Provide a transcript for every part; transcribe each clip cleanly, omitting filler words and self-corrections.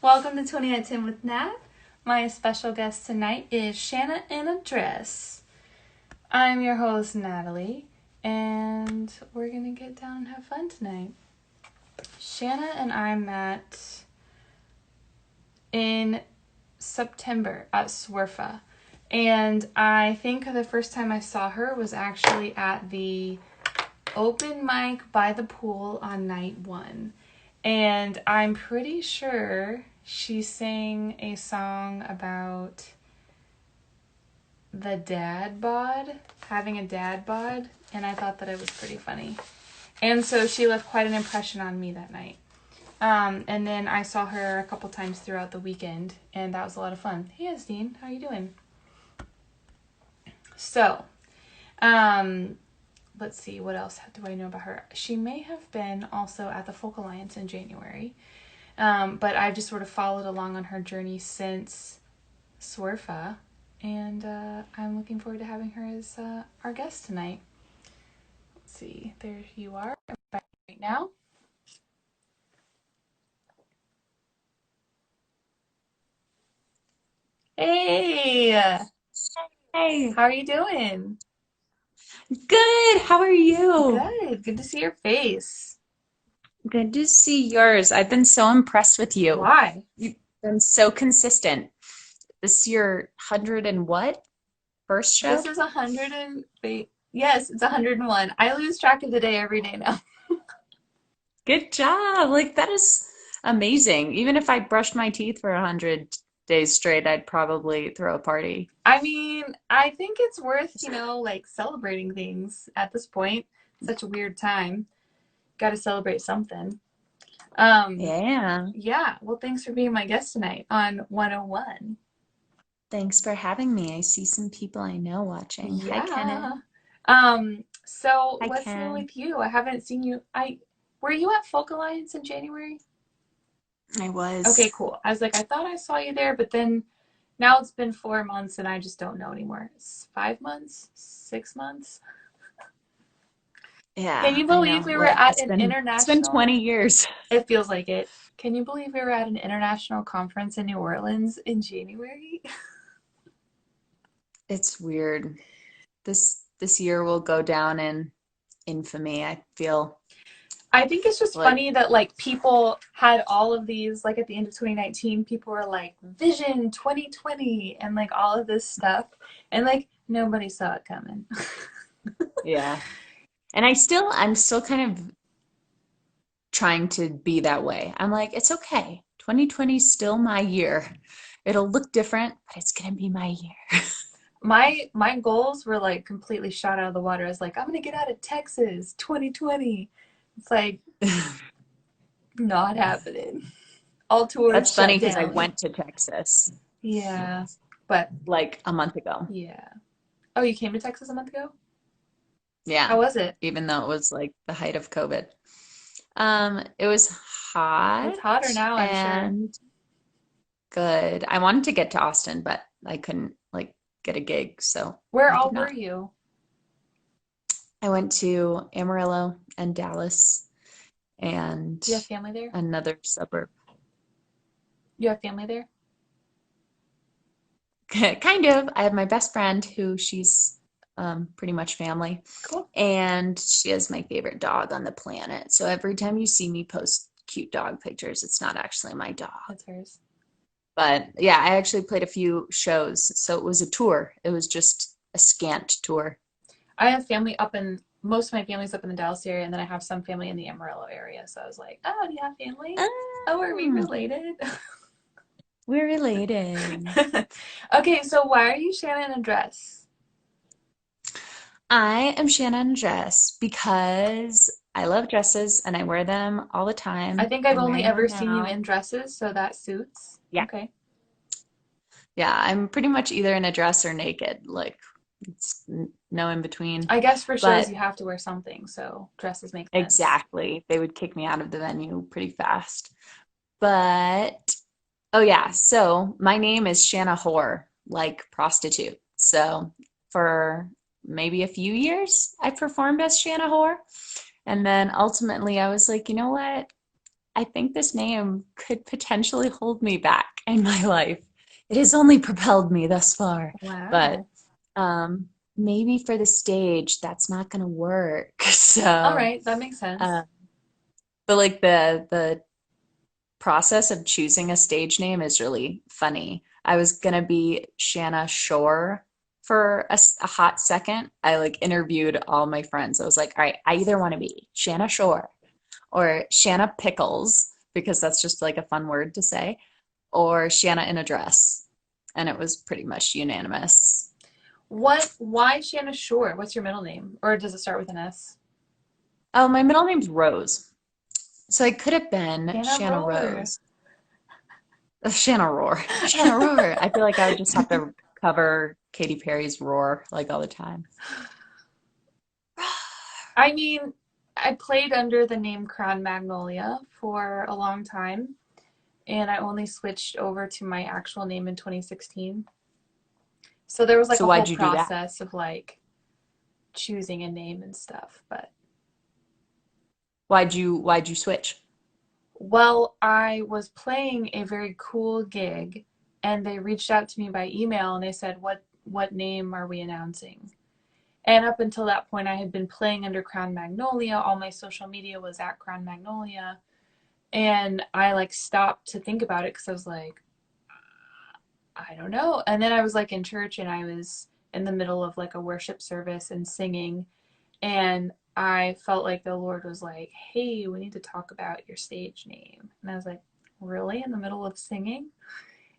Welcome to 20 at 10 with Nat. My special guest tonight is Shanna In A Dress. I'm your host, Natalie, and we're going to get down and have fun tonight. Shanna and I met in September at Swerfa, and I think the first time I saw her was actually at the open mic by the pool on night one. And I'm pretty sure she sang a song about the dad bod, having a dad bod, and I thought that it was pretty funny. And so she left quite an impression on me that night. And then I saw her a couple times throughout the weekend, and that was a lot of fun. Hey, Estine, how you doing? So, let's see, what else do I know about her? She may have been also at the Folk Alliance in January, but I've just sort of followed along on her journey since Swerfa, and I'm looking forward to having her as our guest tonight. Let's see, there you are right now. Hey! Hey, How are you doing? good. How are you? Good to see your face. Good to see yours. I've been so impressed with you. Why? You've been so consistent. This is your hundred and what? First show? This is 100 and wait. Yes, it's 101. I lose track of the day every day now. Good job. Like that is amazing. Even if I brushed my teeth for 100 days straight, I'd probably throw a party. I mean, I think it's worth, like celebrating things at this point. Such a weird time. Got to celebrate something. Yeah. Yeah. Well, thanks for being my guest tonight on 101. Thanks for having me. I see some people I know watching. Hi, Yeah. Kenneth. So Hi, what's new Ken. with you? I haven't seen you. Were you at Folk Alliance in January? I Okay, was. cool. I was like, I thought I saw you there, but then now it's been 4 months and I just don't know anymore. It's 5 months, 6 months. Can Yeah, you I believe know. we were Well, at it's an been international, 20 years. it feels like it. Can you believe we were at an international conference in New Orleans in January? It's weird. This year will go down in infamy. I feel I think it's just like funny that like people had all of these, like at the end of 2019, people were like Vision 2020 and like all of this stuff. And like nobody saw it coming. yeah. And I'm still kind of trying to be that way. I'm like, it's okay. 2020 is still my year. It'll look different, but it's gonna be my year. My goals were like completely shot out of the water. I was like, I'm gonna get out of Texas 2020. It's like not happening. All tours That's shut funny because I down. went to Texas Yeah. But like a month ago. yeah. Oh, you came to Texas a month ago? How Yeah, was it? even though it was like the height of COVID. It was hot It's hotter now, I'm sure. and good. I wanted to get to Austin, but I couldn't like get a gig, so Where I all did were not. you? I went to Amarillo and Dallas and Do you have family there? another suburb. You have family there? Kind of. I have my best friend who she's pretty much family, Cool. and she has my favorite dog on the planet. So every time you see me post cute dog pictures, it's not actually my dog. That's hers. But yeah, I actually played a few shows, so it was a tour. It was just a scant tour. I have family up in most of my family's up in the Dallas area, and then I have some family in the Amarillo area. So I was like, oh, do you have family? Oh, are we Oh, related? we're related. Okay, so why are you Shanna in a dress? I am Shanna in a Dress because I love dresses and I wear them all the I time. think I've I'm only wearing ever one seen you now. in dresses, so that suits. Yeah. Okay. Yeah, I'm pretty much either in a dress or naked. Like it's no in between. I guess for shows But you have to wear something, so dresses make sense. exactly, they would kick me out of the venue pretty fast. But oh yeah, so my name is Shanna Hoar, like prostitute. So for maybe a few years, I performed as Shanna Hoar. And then ultimately I was like, you know what? I think this name could potentially hold me back in my life. It has only propelled me thus far, but Wow. um, maybe for the stage, that's not going to work. All So, right, that makes uh, sense. but like the process of choosing a stage name is really funny. I was gonna be Shanna Shore for a hot second. I like interviewed all my friends. I was like, all right, I either want to be Shanna Shore or Shanna Pickles, because that's just like a fun word to say, or Shanna in a Dress. And it was pretty much unanimous. Why Shanna Shore? What's your middle name? Or does it start with an S? Oh, my middle name's Rose. So I could have been Shanna Shanna Roar. Rose. Shanna Roar. Shanna Roar. I feel like I would just have to cover Katy Perry's Roar like all the time. I mean, I played under the name Crown Magnolia for a long time, and I only switched over to my actual name in 2016. So there was like So a whole why'd you do that? process of like choosing a name and stuff. But Why'd you switch? well, I was playing a very cool gig, and they reached out to me by email and they said, "What name are we announcing?" And up until that point, I had been playing under Crown Magnolia. All my social media was at Crown Magnolia. And I like stopped to think about it because I was like, I don't know. And then I was like in church and I was in the middle of like a worship service and singing. And I felt like the Lord was like, hey, we need to talk about your stage name. And I was like, really? In the middle of singing?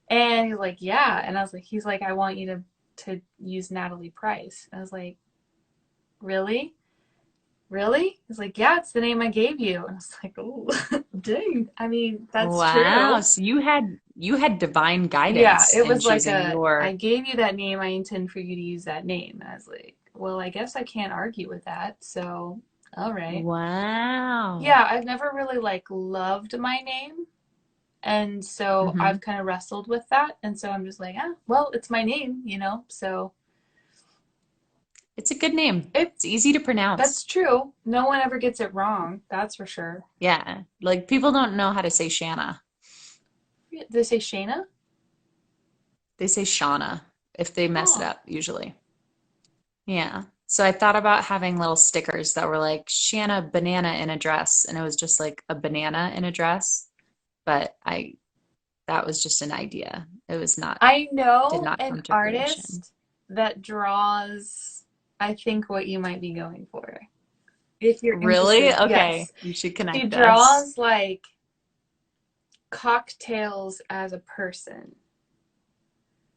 And he's like, yeah. And I was like, he's like, I want you to use Natalie Price. And I was like, really? Really? He's like, yeah, it's the name I gave you. And I was like, oh, dang. I mean, that's Wow. true. So you had divine Yeah, guidance it in was like choosing I your gave you that name. I intend for you to use that name. And I was like, well, I guess I can't argue with that. So, all right. wow. Yeah, I've never really like loved my name. And so Hmm. I've kind of wrestled with that. And so I'm just like, ah, well, it's my name. So It's a good name. it It's easy to pronounce. that's true. No one ever gets it wrong. That's for sure. Yeah. Like people don't know how to say Shanna. Did they say Shayna? They say Shauna if they mess it Oh, up, usually. Yeah. So I thought about having little stickers that were like Shanna banana in a dress, and it was just like a banana in a dress. But I that was just an idea. It was not I did know not an come to fruition. artist that draws, I think, what you might be going for. If you're Really? interested, Okay. yes. You should She connect us. draws like cocktails as a person.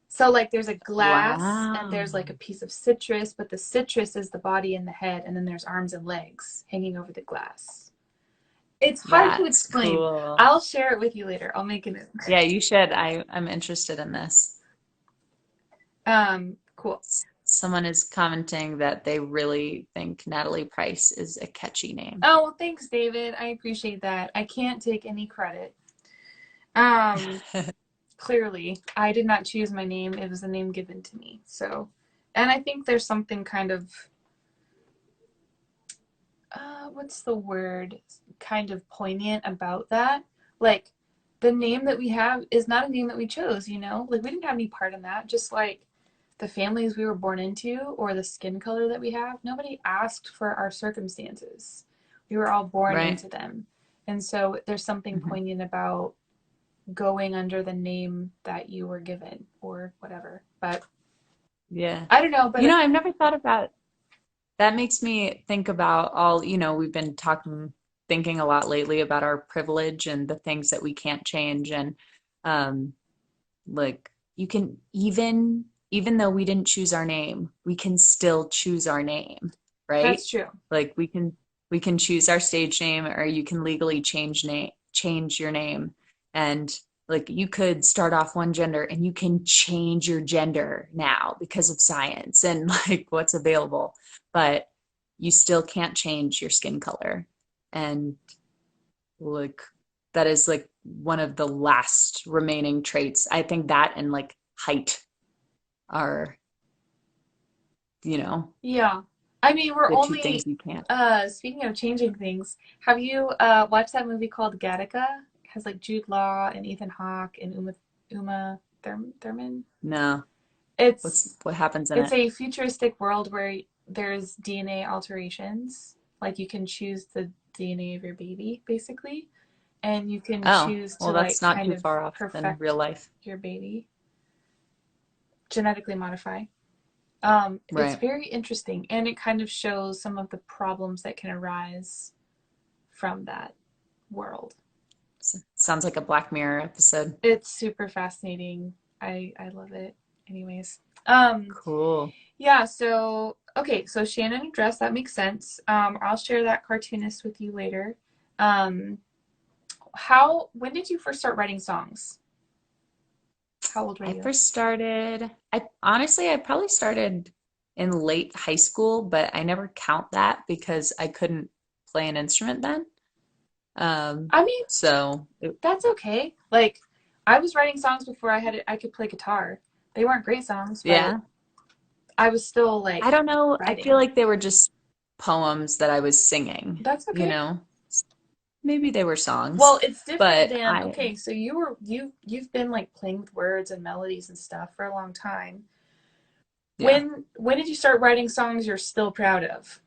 So, like, there's a glass and Wow. there's like a piece of citrus, but the citrus is the body and the head, and then there's arms and legs hanging over the glass. It's hard to That's explain. cool. I'll share it with you later. I'll make it. Yeah, you should. I'm interested in this. Cool. Someone is commenting that they really think Natalie Price is a catchy name. Oh, well, thanks, David. I appreciate that. I can't take any credit. Um, Clearly, I did not choose my name. It was a name given to me. So, and I think there's something kind of, what's the word? Kind of poignant about that. Like, the name that we have is not a name that we chose. Like, we didn't have any part in that. Just like the families we were born into or the skin color that we have, nobody asked for our circumstances. We were all born Right. into them. And so there's something Hmm. poignant about going under the name that you were given or whatever. But Yeah. I don't know, but I've never thought about that. Makes me think about all, we've been thinking a lot lately about our privilege and the things that we can't change. And um, like you can even though we didn't choose our name, we can still choose our name, right? that's true. Like we can choose our stage name, or you can legally change your name. And like you could start off one gender and you can change your gender now because of science and like what's available, but you still can't change your skin color. And like that is like one of the last remaining traits. I think that and like height are, you know, Yeah. I mean, we're the two things only you can't. speaking of changing things, have you watched that movie called Gattaca? It has like Jude Law and Ethan Hawke and Thurman. No. It's What happens in it's it? a futuristic world where there's DNA alterations. Like you can choose the DNA of your baby, basically, and you can Oh, choose to well, like that's not kind too of far off than real perfect life. your baby, genetically modify. It's Right. very interesting, and it kind of shows some of the problems that can arise from that world. Sounds like a Black Mirror episode. It's super fascinating. I love it. Anyways, um, Cool. yeah. So okay, so Shanna In A Dress, that makes sense. I'll share that cartoonist with you later. Um, how when did you first start writing songs? How old were I you? first started, I probably started in late high school, but I never count that because I couldn't play an instrument then. Um, I mean, so that's okay. Like, I was writing songs before I could play guitar. They weren't great songs, but yeah, I was still I like don't know. I feel writing. like they were just poems that I was singing, That's you okay. know? Maybe they were songs, Well, it's different but than okay, so you've been like playing with words and melodies and stuff for a long time. yeah, When did you start writing songs you're still proud of?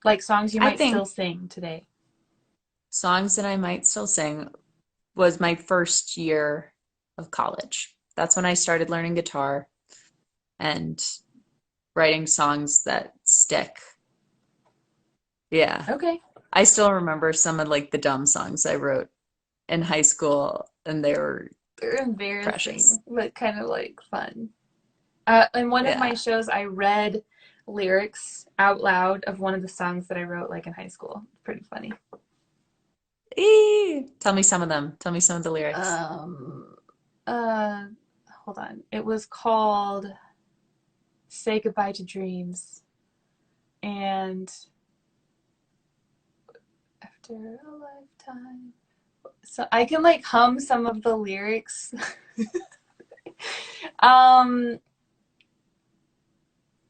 Like songs you I might still think sing today. songs that I might still sing was my first year of college. That's when I started learning guitar and writing songs that stick. Yeah. Okay. I still remember some of like the dumb songs I wrote in high school, and they were They're precious. embarrassing, but kind of like fun. In one of my Yeah. shows, I read lyrics out loud of one of the songs that I wrote like in high school. Pretty funny. Tell me some of them. Tell me some of the lyrics. Um, uh, hold on. It was called "Say Goodbye to Dreams," and after a lifetime. So I can like hum some of the lyrics. um,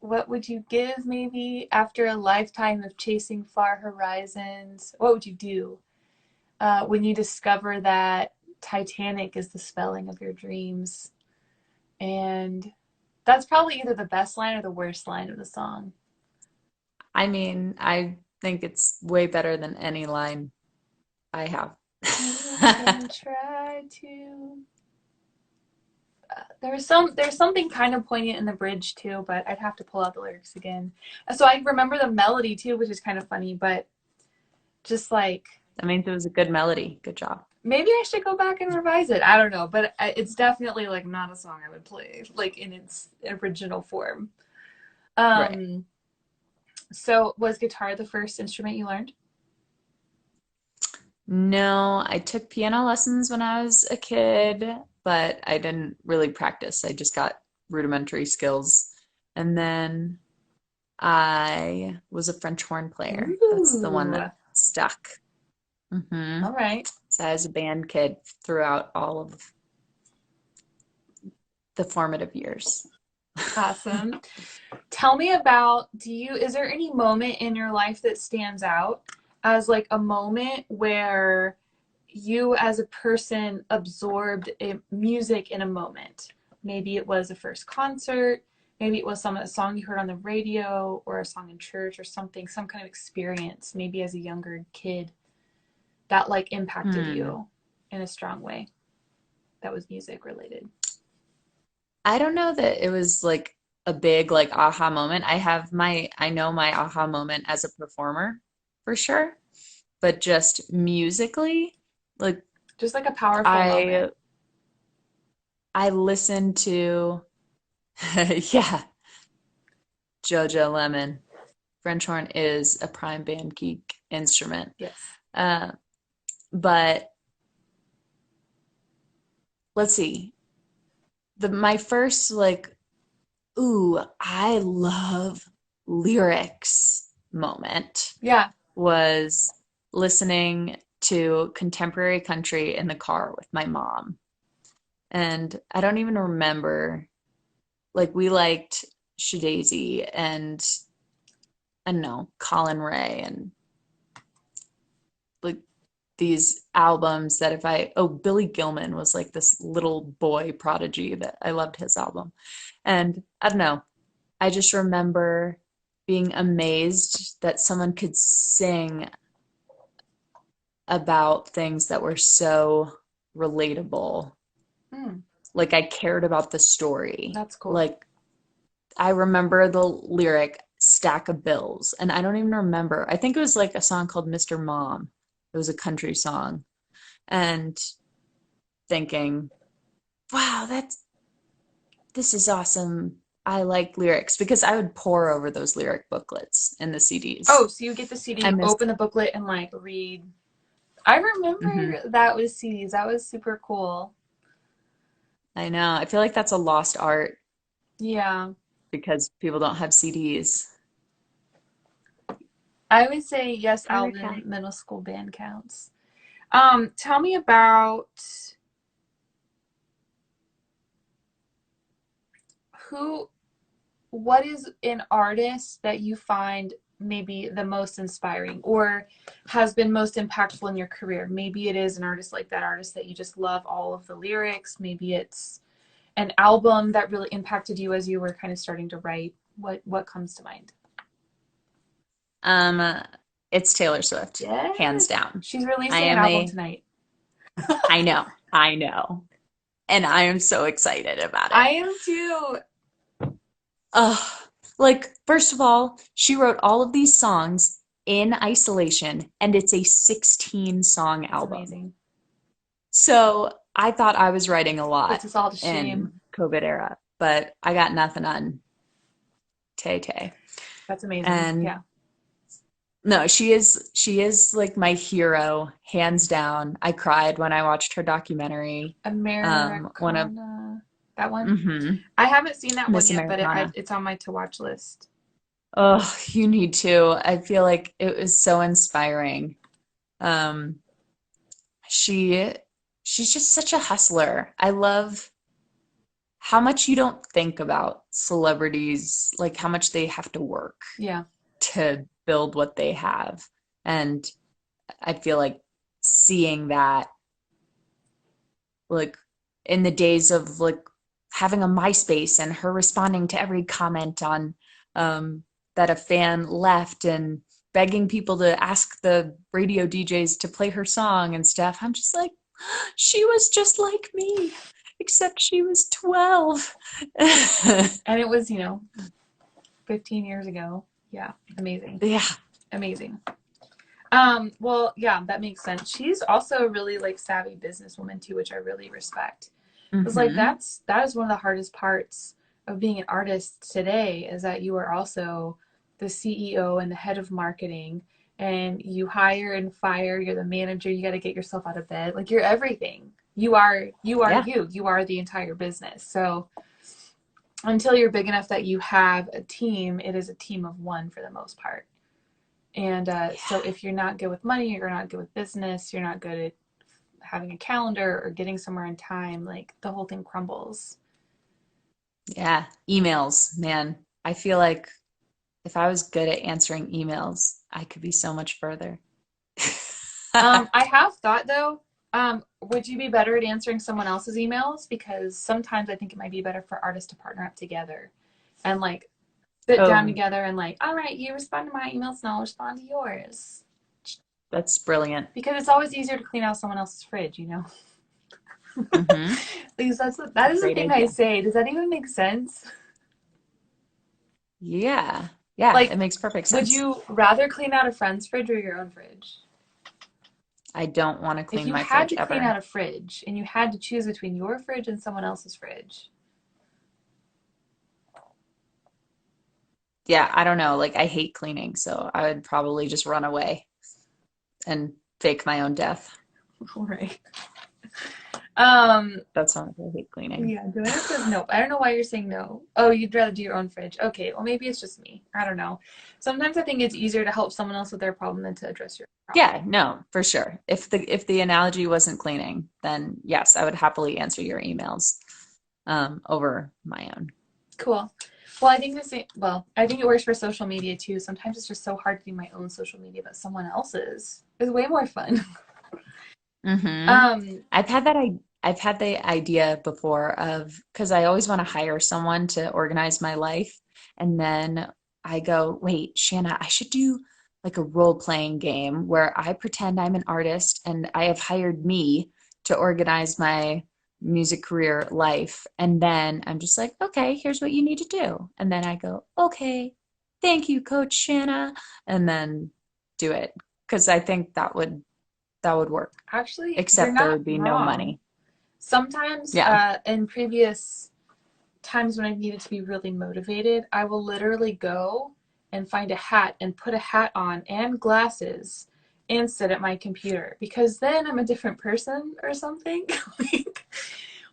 what would you give maybe after a lifetime of chasing far horizons? What would you do when you discover that Titanic is the spelling of your dreams? And that's probably either the best line or the worst line of the song. I mean, I think it's way better than any line I have. You can try to. There's something kind of poignant in the bridge too, but I'd have to pull out the lyrics again. So I remember the melody too, which is kind of funny, but just like That means it was a good melody. Good job. maybe I should go back and revise it. I don't know, but it's definitely like not a song I would play like in its original form. Right. Um, so was guitar the first instrument you learned? No, I took piano lessons when I was a kid, but I didn't really practice. I just got rudimentary skills. And then I was a French horn player. That's the one Ooh, that stuck. all right, So I was a band kid throughout all of the formative years. awesome. Tell me about is there any moment in your life that stands out as like a moment where you as a person absorbed music in a moment? Maybe it was a first concert, maybe it was a song you heard on the radio or a song in church or something, some kind of experience, maybe as a younger kid that like impacted Hmm. you in a strong way that was music related. I don't know that it was like a big like aha moment. I know my aha moment as a performer for sure, but just musically, like Just like a powerful moment. I I listened to yeah, Jojo Lemon. French horn is a prime band geek instrument. Yes. Uh, but let's see. The my first like, ooh, I love lyrics moment Yeah. was listening to contemporary country in the car with my mom. And I don't even remember, like, we liked Shadazy and I don't know, Colin Ray and like these albums that if I, oh, Billy Gilman was like this little boy prodigy that I loved his album. And I don't know, I just remember being amazed that someone could sing about things that were so relatable. Hmm, Like I cared about the story. that's cool. Like I remember the lyric stack of bills, and I don't even remember. I think it was like a song called Mr. Mom. It was a country song. And thinking, wow, this is awesome. I like lyrics because I would pore over those lyric booklets in the CDs. Oh, so you get the CD, I you miss, open the booklet and like read. I hmm remember that was CDs. That was super cool. I know. I feel like that's a lost art Yeah. because people don't have CDs. I would say yes, Alvin, RFI. middle school band counts. Tell me about who, what is an artist that you find maybe the most inspiring or has been most impactful in your career? Maybe it is an artist like that artist that you just love all of the lyrics. Maybe it's an album that really impacted you as you were kind of starting to write. What comes to mind? Um, it's Taylor Swift, hands Yes. down. She's I releasing an am album a, tonight. I know, and I am so excited about it. I am too. Like, first of all, she wrote all of these songs in isolation, and it's a 16 song It's album. amazing. So I thought I was writing a Puts lot us all to in shame. COVID era, but I got nothing on Tay Tay. That's amazing. And Yeah. no, she is like my hero, hands down. I cried when I watched her documentary. One of Americana. That one? mhm, I haven't seen that one Miss yet, but Americana. it's on my to watch list. Oh, you need to. I feel like it was so inspiring. Um, she she's just such a hustler. I love how much you don't think about celebrities, like how much they have to work Yeah. to build what they have. And I feel like seeing that like in the days of like having a MySpace and her responding to every comment on um that a fan left and begging people to ask the radio DJs to play her song and stuff. I'm just like, she was just like me, except she was 12. And it was, 15 years ago. Yeah. Amazing. Yeah. Amazing. Well, yeah, that makes sense. She's also a really like savvy businesswoman too, which I really respect. Because like Hmm. that is one of the hardest parts of being an artist today is that you are also the CEO and the head of marketing and you hire and fire, you're the manager, you got to get yourself out of bed. Like you're everything. You are Yeah. you are the entire business. So until you're big enough that you have a team, it is a team of one for the most part. And so Yeah. if you're not good with money, you're not good with business, you're not good at having a calendar or getting somewhere in time, like the whole thing crumbles. Yeah. Emails, man. I feel like if I was good at answering emails, I could be so much further. I have thought though, would you be better at answering someone else's emails? Because sometimes I think it might be better for artists to partner up together and like sit down Oh, together and like, all right, you respond to my emails and I'll respond to yours. that's brilliant. Because it's always easier to clean out someone else's fridge. Hmm. Because that is the Great thing I idea. say. Does that even make sense? Yeah. Yeah, Like, it makes perfect would sense. you rather clean out a friend's fridge or your own fridge? I don't want to If clean you my had fridge to clean ever. out a fridge and you had to choose between your fridge and someone else's fridge, Yeah, I don't know. Like I hate cleaning, so I would probably just run away and fake my own death. right? Um, That's how much I hate cleaning. yeah, Joanna says no. I don't know why you're saying no. Oh, you'd rather do your own fridge. Okay, well maybe it's just me. I don't know. Sometimes I think it's easier to help someone else with their problem than to address your problem. Yeah, no, for sure. If the analogy wasn't cleaning, then yes, I would happily answer your emails over my own. Cool. Well, I think the same. Well, I think it works for social media too. Sometimes it's just so hard to do my own social media, but someone else's is way more fun. Mm-hmm. Um, I've had the idea before of because I always want to hire someone to organize my life. And then I go, wait, Shanna, I should do like a role-playing game where I pretend I'm an artist and I have hired me to organize my music career life. And then I'm just like, okay, here's what you need to do. And then I go, okay, thank you, Coach Shanna, and then do it. Because I think that would work, Actually, you're except there not would be no wrong. money. Sometimes, Yeah. in previous times when I've needed to be really motivated, I will literally go and find a hat and put a hat on and glasses and sit at my computer because then I'm a different person or something. Like,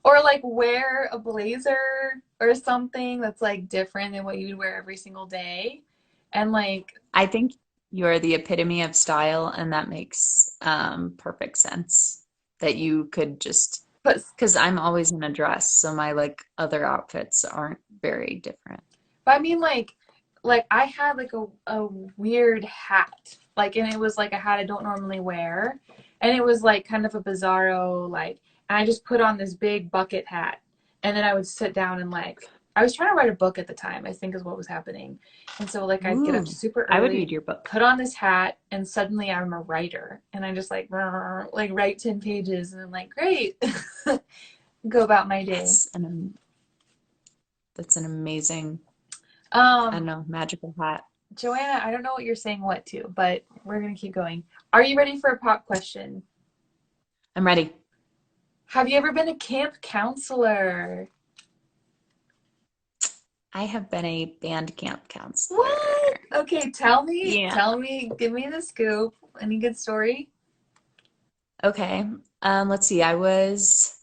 or like wear a blazer or something that's like different than what you would wear every single day. And like, I think you're the epitome of style, and that makes perfect sense that you could just, but because I'm always in a dress, so my like other outfits aren't very different. But I mean, like I had like a weird hat, like, and it was like a hat I don't normally wear, and it was like kind of a bizarro, like, and I just put on this big bucket hat, and then I would sit down and like, I was trying to write a book at the time, I think is what was happening, and so like I'd get up Ooh, super I would read early, your book. put on this hat, and suddenly I'm a writer, and I just like write 10 pages, and I'm like, great, go about my day. That's that's an amazing, I don't Um, know, magical hat. Joanna, I don't know what you're saying what to, but we're going to keep going. Are you ready for a pop question? I'm ready. Have you ever been a camp counselor? I have been a band camp What? counselor. Okay, Yeah. tell me, give me the scoop. Any good story? Okay. Let's see. I was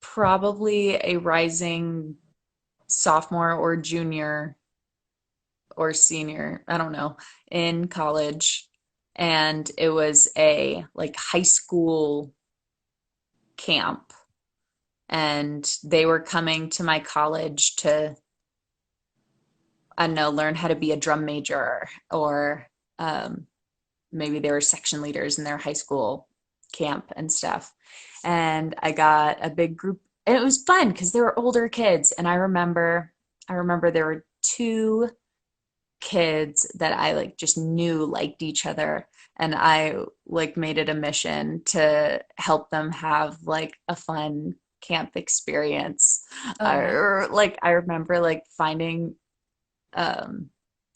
probably a rising sophomore or junior or senior, I don't know, in college. And it was a like high school camp. And they were coming to my college to, I don't know, learn how to be a drum major or um, maybe they were section leaders in their high school camp and stuff. And I got a big group, and it was fun because they were older kids. And I remember there were two kids that I like just knew liked each other, and I like made it a mission to help them have like a fun camp experience. Oh, I remember like finding um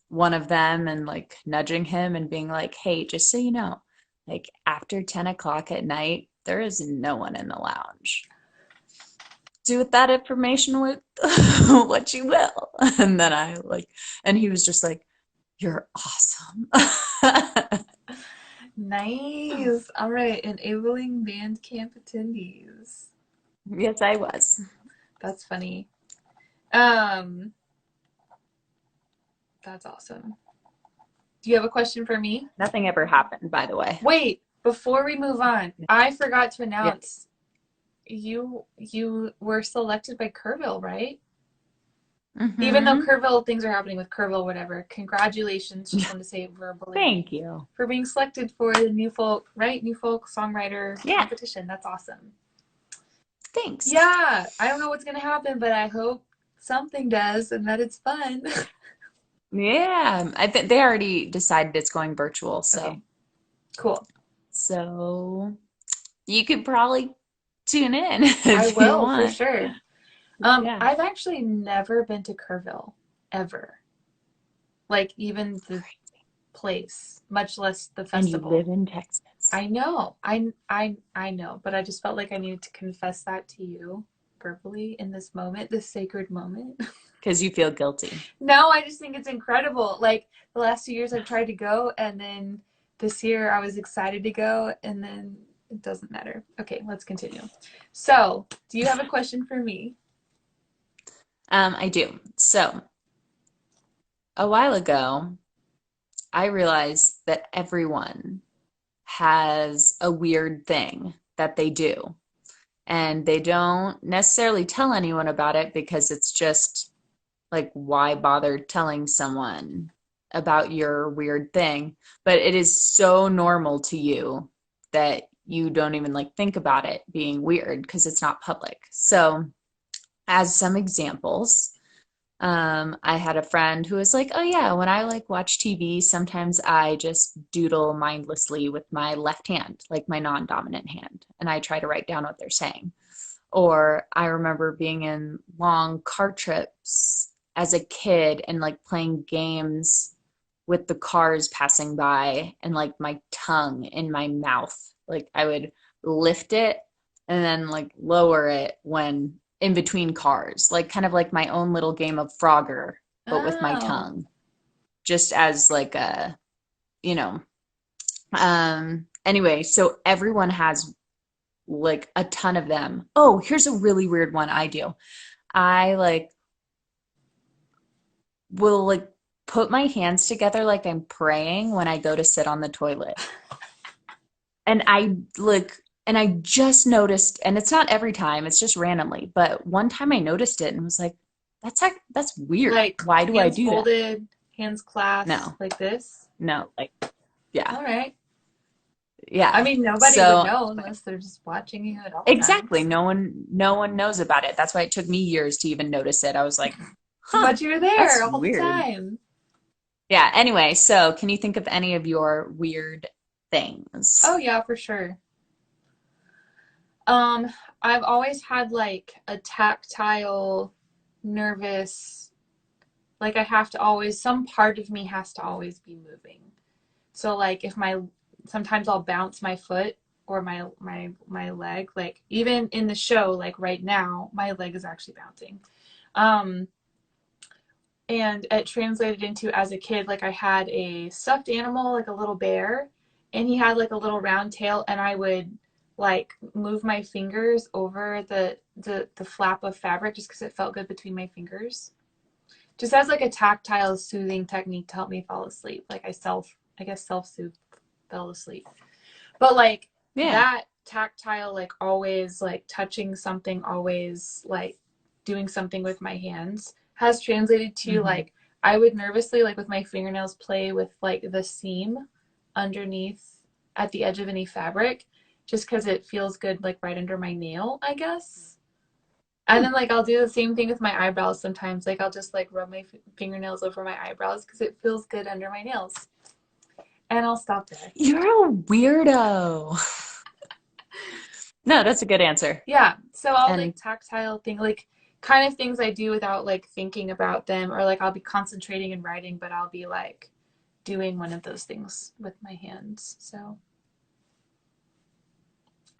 one of them and like nudging him and being like, hey, just so you know, like after 10 o'clock at night, there is no one in the lounge. Do with that information with what you will. And then I like, and he was just like, you're awesome. nice. All right, enabling band camp attendees. Yes, I was. That's funny. Um, that's awesome. Do you have a question for me? Nothing ever happened, by the way. Wait, before we move on, I forgot to Yeah. announce you were selected by Kerrville, right? Even though Mm-hmm. Kerrville things are happening with Kerrville, whatever. Congratulations. Just want to say it verbally Thank you. for being selected for the new folk, right? New folk songwriter Yeah, competition. That's awesome. thanks. Yeah, I don't know what's gonna happen, but I hope something does and that it's fun. Yeah, I think they already decided it's going virtual, Okay, so cool. so you could probably tune in I if you will for want. sure. Yeah. I've actually never been to Kerrville ever. Like even the place, much less the And you festival. live in Texas I know. I know, but I just felt like I needed to confess that to you verbally in this moment, this sacred moment. because you feel guilty. No, I just think it's incredible. Like the last 2 years I've tried to go and then this year I was excited to go and then it doesn't matter. Okay, let's continue. So, do you have a question for me? I do. So, a while ago, I realized that everyone has a weird thing that they do, and they don't necessarily tell anyone about it because it's just like, why bother telling someone about your weird thing? But it is so normal to you that you don't even like think about it being weird because it's not public. So, as some examples, I had a friend who was like, "Oh yeah, when I like watch TV, sometimes I just doodle mindlessly with my left hand, like my non-dominant hand, and I try to write down what they're saying." Or I remember being in long car trips as a kid and like playing games with the cars passing by and like my tongue in my mouth. Like I would lift it and then like lower it when in between cars, like kind of like my own little game of Frogger, but with my Oh. tongue, just as like a, you know, anyway, so everyone has like a ton of them. Oh, here's a really weird one I do. I like will like put my hands together like I'm praying when I go to sit on the toilet. And I just noticed, and it's not every time, it's just randomly, but one time I noticed it and was like, that's weird. Like Why do I hands do that? folded, hands clasped, No, like this. no, like, yeah, All right. I yeah. mean, nobody would So know unless they're just watching you at all exactly, times. no one knows about it. That's why it took me years to even notice it. I was like, huh, But you're there that's all the weird. time. Yeah, anyway, so can you think of any of your weird Oh things? yeah, for sure. Um, I've always had like a tactile, nervous, like I have to always, some part of me has to always be moving. So like if my, sometimes I'll bounce my foot or my leg, like even in the show, like right now, my leg is actually bouncing. Um, and it translated into as a kid, like I had a stuffed animal, like a little bear, and he had like a little round tail, and I would like move my fingers over the flap of fabric just because it felt good between my fingers. Just as like a tactile soothing technique to help me fall asleep. Like I guess self-soothe, fell asleep. But like Yeah. that tactile, like always like touching something, always like doing something with my hands has translated to Hmm. like I would nervously like with my fingernails play with like the seam underneath at the edge of any fabric just because it feels good like right under my nail, I guess. And then like I'll do the same thing with my eyebrows sometimes. Like I'll just like rub my fingernails over my eyebrows because it feels good under my nails. And I'll stop there. You're a weirdo. No, that's a good answer. Yeah. So I'll like And tactile thing, like kind of things I do without like thinking about them, or like I'll be concentrating and writing, but I'll be like doing one of those things with my hands. So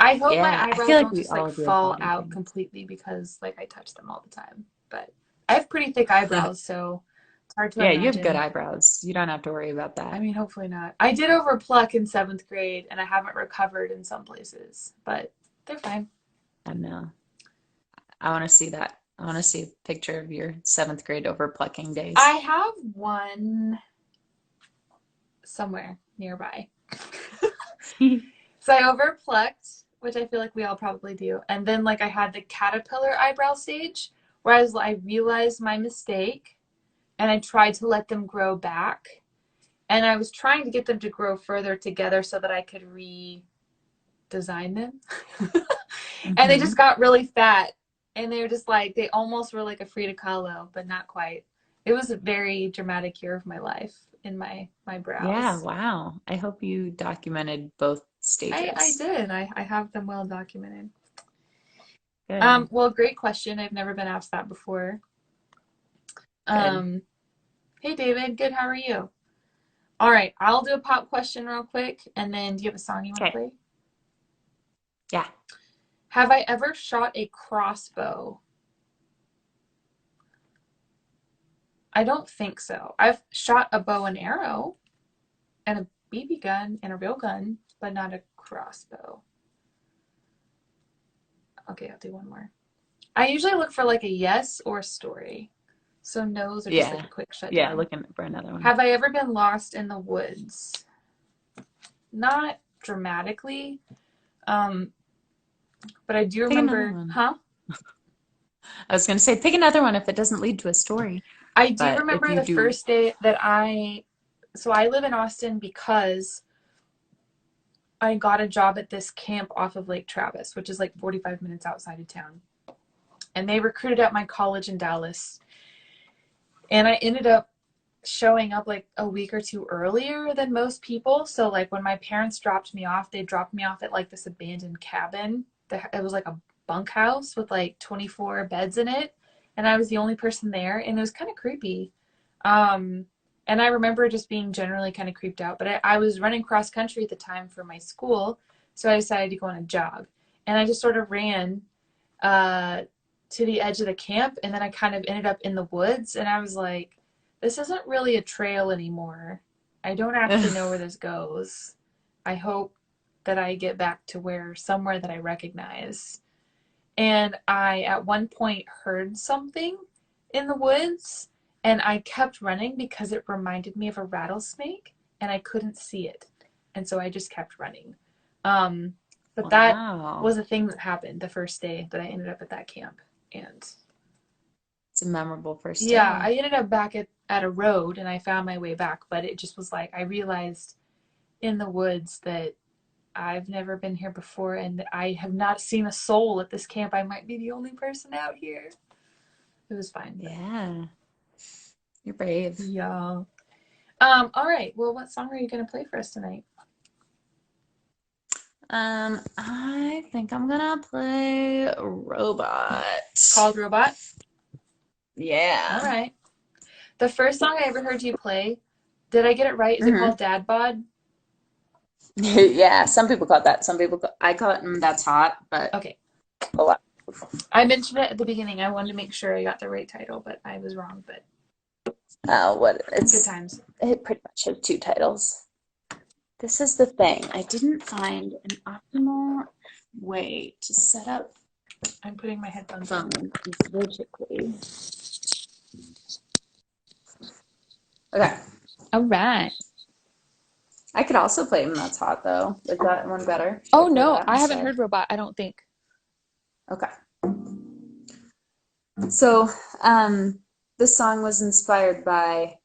I hope my yeah, I eyebrows feel like don't we just like all do fall body out things. completely because like I touch them all the time. But I have pretty thick eyebrows, so it's hard to Yeah, you have good imagine. eyebrows. You don't have to worry about I that. mean, hopefully not. I did overpluck in seventh grade and I haven't recovered in some places, but they're fine. I know. I want to see that. I want to see a picture of your seventh grade over plucking I days. have one somewhere nearby. So I overplucked, which I feel like we all probably do. And then like I had the caterpillar eyebrow stage where I realized my mistake and I tried to let them grow back. And I was trying to get them to grow further together so that I could redesign them. And they just Hmm. got really fat. And they were just like, they almost were like a Frida Kahlo, but not quite. It was a very dramatic year of my life in my Yeah, brows. wow. I hope you documented both I stages. did. I have them well documented. Good, Well, great question. I've never been asked that before. good. Um, hey David, good. How are you? All right, I'll do a pop question real quick, and then do you have a song you want to Okay. play? Yeah. Have I ever shot a crossbow? I don't think so. I've shot a bow and arrow and a BB gun and a real gun, but not a crossbow. Okay, I'll do one more. I usually look for like a yes or a story. So no's are just like Yeah. a quick Yeah, shutdown. looking for another one. Have I ever been lost in the woods? Not dramatically, um, but I do Pick another remember, one. huh? I was going to say, pick another one if it doesn't lead to a story. I do But if remember you the do, first day that so I live in Austin because I got a job at this camp off of Lake Travis, which is like 45 minutes outside of town. And they recruited at my college in Dallas. And I ended up showing up like a week or two earlier than most people. So like when my parents dropped me off, they dropped me off at like this abandoned cabin. It was like a bunkhouse with like 24 beds in it. And I was the only person there. And it was kind of creepy. Um, and I remember just being generally kind of creeped out. But I was running cross country at the time for my school. So I decided to go on a jog. And I just sort of ran uh, to the edge of the camp. And then I kind of ended up in the woods. And I was like, this isn't really a trail anymore. I don't actually know where this goes. I hope that I get back to somewhere that I recognize. And I, at one point, heard something in the woods, and I kept running because it reminded me of a rattlesnake, and I couldn't see it. And so I just kept running. But that wow, was a thing that happened the first day that I ended up at that camp. And it's a memorable first yeah, day. I ended up back at a road and I found my way back, but it just was like I realized in the woods that I've never been here before and I have not seen a soul at this camp. I might be the only person out here. It was fine, but Yeah, you're brave. yeah. All right. Well, what song are you gonna play for us tonight? I think I'm gonna play Robot. Called Robot? All Yeah. right. The first song I ever heard you play, did I get it right? Is it Hmm. called Dad Bod? Yeah, some people call it that. I call it That's Hot, but Okay. a lot. I mentioned it at the beginning. I wanted to make sure I got the right title, but I was wrong, but What good times. it pretty much has two titles. This is the thing. I didn't find an optimal way to set up I'm putting my headphones phone in. digitally. Okay. All right. I could also play That's Hot though. Is that one better? Should I Oh play no, that I haven't instead? heard Robot, I don't think. Okay. So, this song was inspired by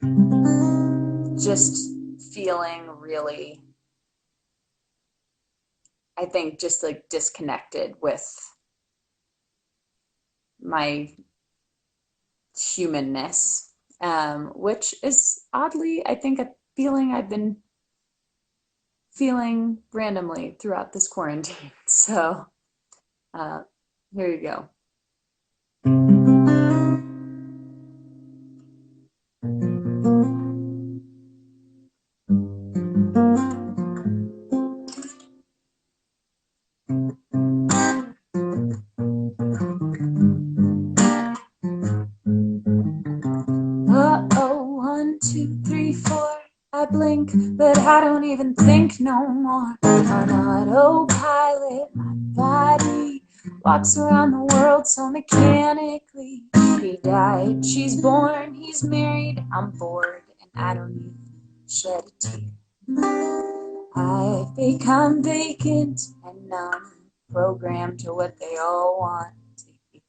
just feeling really, I think, just like disconnected with my humanness, which is oddly, I think, a feeling I've been feeling randomly throughout this quarantine. So, uh, here you go. Uh-oh, 1, 2, 3, 4. I blink, but I don't even think no more. On autopilot, my body walks around the world so mechanically. He died, she's born, he's married, I'm bored, and I don't even shed a tear. I've become vacant and numb, programmed to what they all want to hear.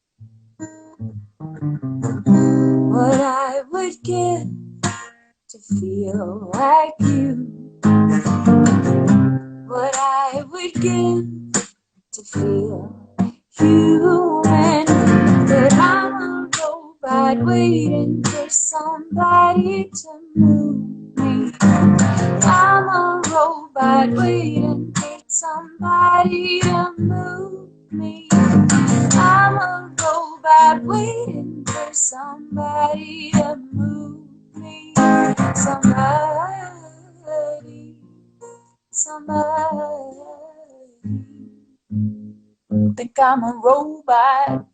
What I would give to feel like you. What I would give to feel human. But I'm a robot waiting for somebody to move me. I'm a robot waiting for somebody to move me. I'm a robot waiting for somebody to move me. Somebody. Think I'm a robot.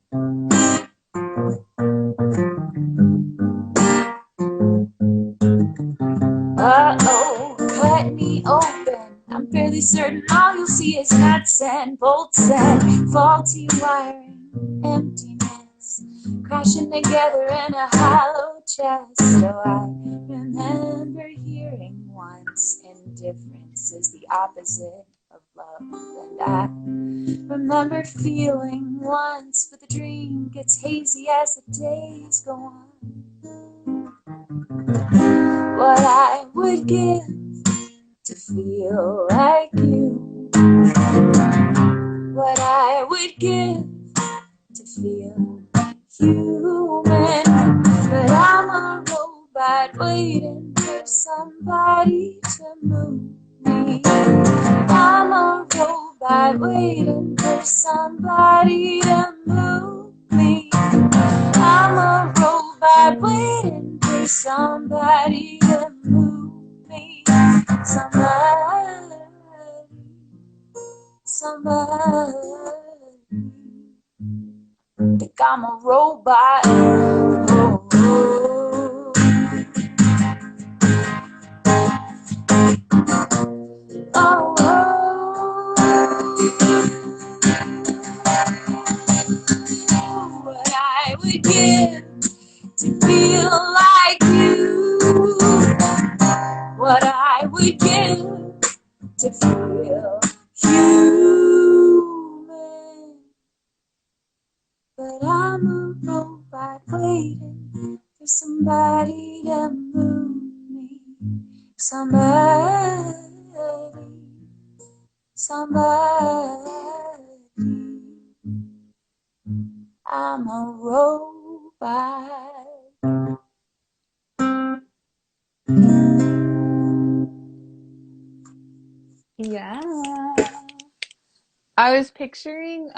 Uh-oh, cut me open. I'm fairly certain all you'll see is nuts and bolts and faulty wiring, emptiness, crashing together in a hollow chest. So I remember hearing once, indifference is the opposite of love. And I remember feeling once, but the dream gets hazy as the days go on. what I would give to feel like you, what I would give to feel human. But I'm a robot waiting for somebody to move me. I'm a robot waiting for somebody to move me. I'm a robot waiting for somebody to move me. Somebody, somebody. Think I'm a robot. Oh, oh. Oh, oh. What I would give to feel like you, what I would give to feel human. But I'm a robot waiting for somebody to move me. Somebody, somebody. I'm a robot. Yeah. I was picturing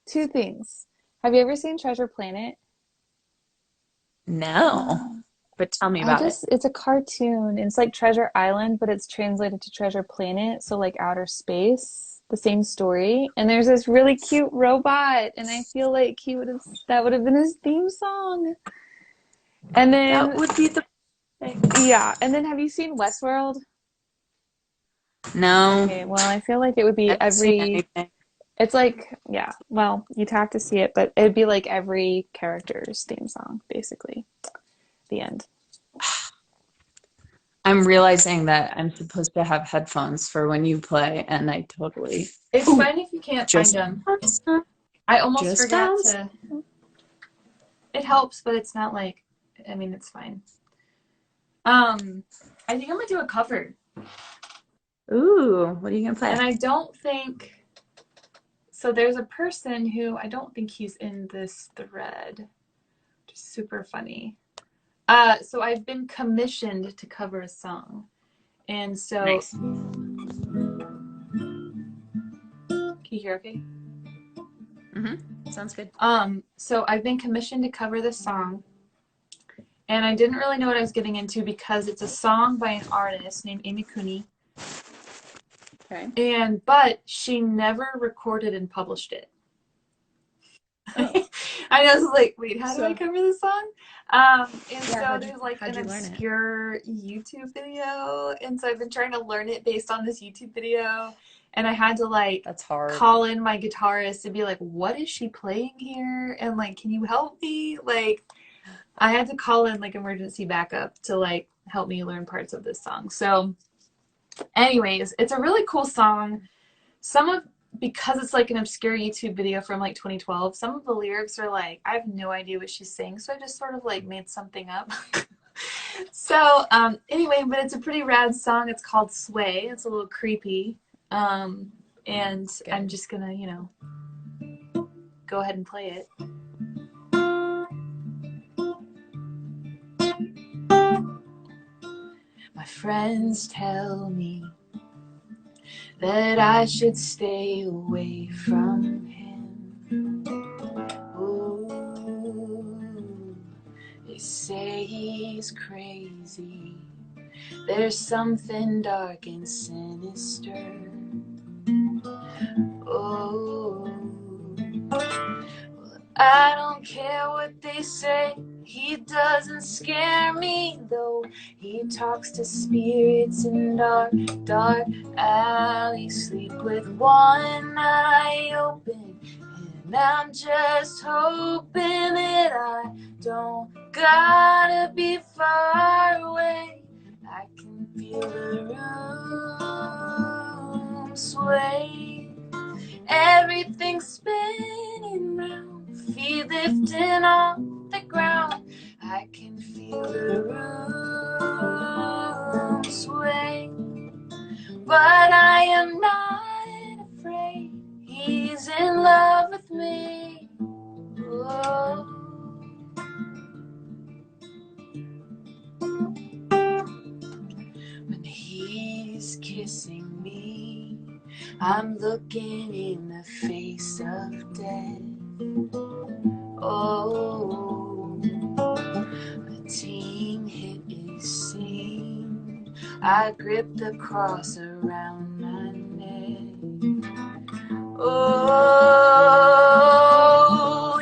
two things. Have you ever seen Treasure Planet? No, but tell me about it. It's a cartoon. It's like Treasure Island, but it's translated to Treasure Planet, so like outer space, the same story. And there's this really cute robot, and I feel like that would have been his theme song. And then That would be the yeah, and then have you seen Westworld? no. Okay, well, I feel like it would be I haven't seen every anything. it's like yeah, well, you'd have to see it, but it'd be like every character's theme song, basically. The end. I'm realizing that I'm supposed to have headphones for when you play, and I totally It's fine if you can't find just them. I almost just forgot found. to. It helps, but it's not like. I mean, it's fine. I think I'm gonna do a cover, Ooh, what are you gonna play? and I don't think. So there's a person who I don't think he's in this thread. Just super funny. So I've been commissioned to cover a song, and so Nice. can you hear okay? Sounds good. So I've been commissioned to cover this song, and I didn't really know what I was getting into because it's a song by an artist named Amy Kuney. Okay. But she never recorded and published it. Oh. I know, it's like, wait, how do I cover this song? And Yeah, so there's like an obscure YouTube video, and so I've been trying to learn it based on this YouTube video, and I had to like That's hard. call in my guitarist and be like, what is she playing here? And like, can you help me? Like, I had to call in like emergency backup to like help me learn parts of this song. So anyways, it's a really cool song. Because it's like an obscure YouTube video from like 2012, some of the lyrics are like, I have no idea what she's saying, so I just sort of like made something up. So anyway, but it's a pretty rad song. It's called Sway. It's a little creepy. And I'm just gonna, go ahead and play it. My friends tell me that I should stay away from him. Ooh, they say he's crazy. There's something dark and sinister. Oh, well, I don't care what they say. He doesn't scare me, though. He talks to spirits in dark, dark alleys. Sleep with one eye open, and I'm just hoping that I don't gotta be far away. I can feel the room sway. Everything's spinning round, feet lifting off the ground. I can feel the room but I am not afraid. He's in love with me. Oh. When he's kissing me, I'm looking in the face of death. Oh, a team hit is seen. I grip the cross around my neck. Oh,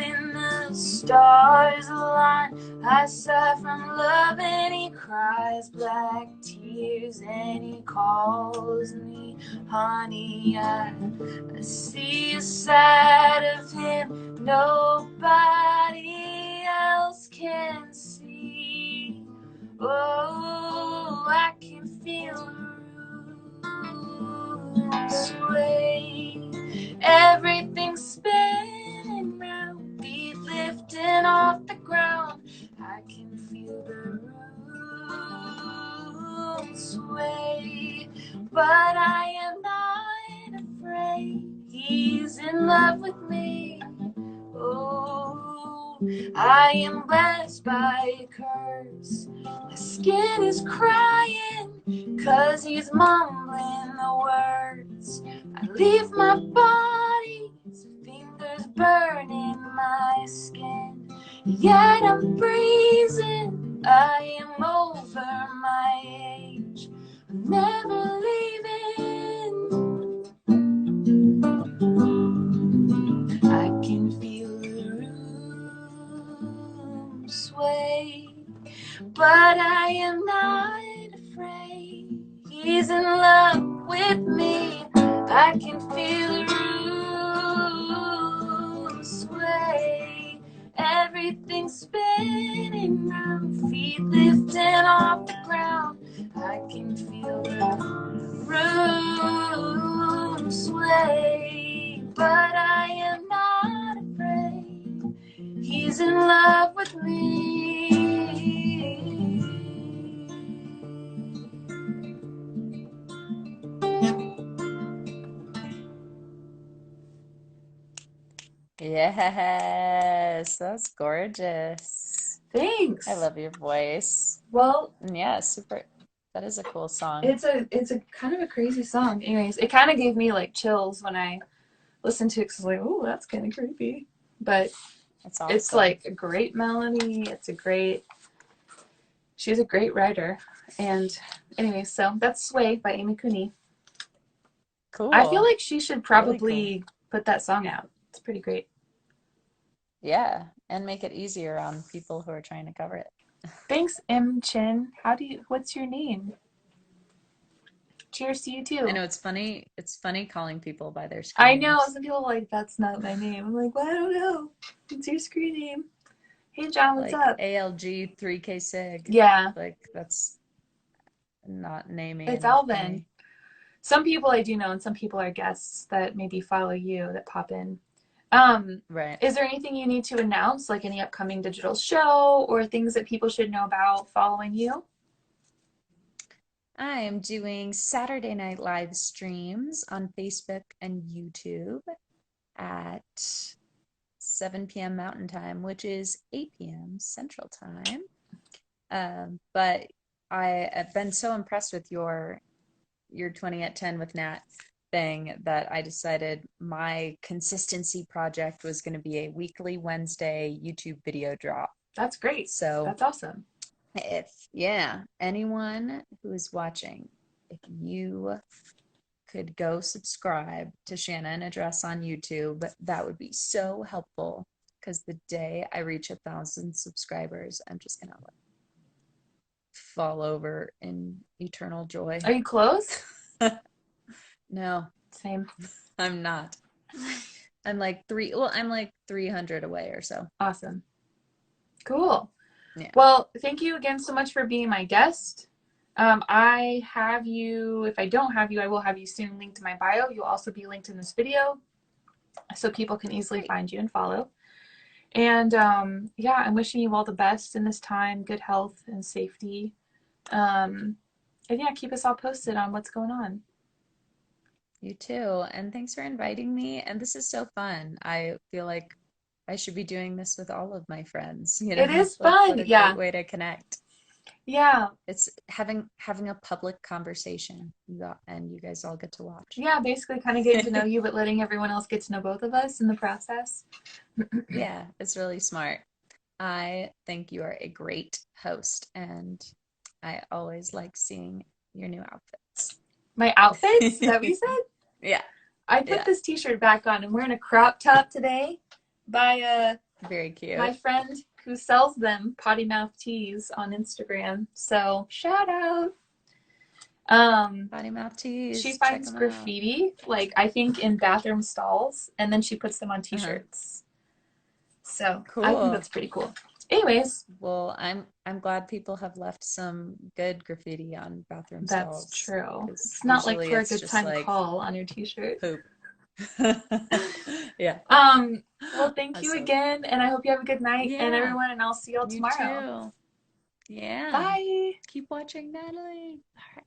in the stars align. I sigh from love and he cries black tears and he calls me honey. I see a side of him nobody else can see. Oh, I can feel the room sway. Everything's spinning round, feet lifting off the ground. I can feel the room sway, but I am not afraid. He's in love with me. Oh, I am blessed by a curse. My skin is crying 'cause he's mumbling the words. I leave my body, his fingers burning my skin. Yet I'm breezing, I am over my age. I'm never leaving. I can feel the room sway, but I am not afraid. He's in love with me. I can feel the room sway. Everything's spinning round, feet lifting off the ground. I can feel the room sway, but I am not afraid. He's in love with me. Yes, that's gorgeous. Thanks. I love your voice. Well, And yeah, super. That is a cool song. it's a kind of a crazy song. Anyways, it kind of gave me like chills when I listened to it, 'cause I was like, oh, that's kind of creepy. But It's awesome. it's like a great melody. She's a great writer. And anyway, so that's Sway by Amy Kuney. Cool. I feel like she should probably Really cool. put that song out. It's pretty great. Yeah, and make it easier on people who are trying to cover it. Thanks, M. Chin. What's your name? Cheers to you too. I know it's funny. It's funny calling people by their I screen know, names. some people are like, that's not my name. I'm like, well, I don't know. It's your screen name. Hey, John, what's Like up? ALG 3K Sig. Yeah. Like that's not naming. It's Alvin. Some people I do know, and some people are guests that maybe follow you that pop in. Right. Is there anything you need to announce, like any upcoming digital show or things that people should know about following you? I am doing Saturday night live streams on Facebook and YouTube at 7 p.m. Mountain Time, which is 8 p.m. Central Time. But I have been so impressed with your 20 at 10 with Nat thing that I decided my consistency project was going to be a weekly Wednesday YouTube video drop. That's great. So that's awesome. If anyone who is watching, if you could go subscribe to Shanna In A Dress on YouTube, that would be so helpful, because the day I reach 1,000 subscribers, I'm just gonna like fall over in eternal joy. Are you close? No, Same. I'm not. I'm like 300 away or so. Awesome. Cool. Yeah. Well, thank you again so much for being my guest. I have you, if I don't have you, I will have you soon linked to my bio. You'll also be linked in this video so people can easily find you and follow. And yeah, I'm wishing you all the best in this time, good health and safety. And yeah, keep us all posted on what's going on. You too. And thanks for inviting me. And this is so fun. I feel like I should be doing this with all of my friends. It is What fun. a great Yeah. way to connect. Yeah. It's having a public conversation. And you guys all get to watch. Yeah. Basically, kind of getting to know you, but letting everyone else get to know both of us in the process. Yeah, it's really smart. I think you are a great host, and I always like seeing your new outfits. My outfits? Is that what you said? Yeah, I put yeah, this t-shirt back on. I'm wearing a crop top today by very my cute. friend who sells them, Potty Mouth Tees, on Instagram. So shout out. Um, Potty mouth she tees, check finds them out. graffiti, like I think in bathroom stalls, and then she puts them on Uh-huh. t-shirts. So I think Cool. that's pretty cool. Anyways, Well, I'm glad people have left some good graffiti on bathroom that's stalls true. because It's not like usually for a it's good just time like call on your t-shirt. poop. Yeah. Um, well, thank you Awesome. again, and I hope you have a good night, and Yeah, everyone, and I'll see y'all you tomorrow. too. Yeah. Bye. Keep watching Natalie. All right.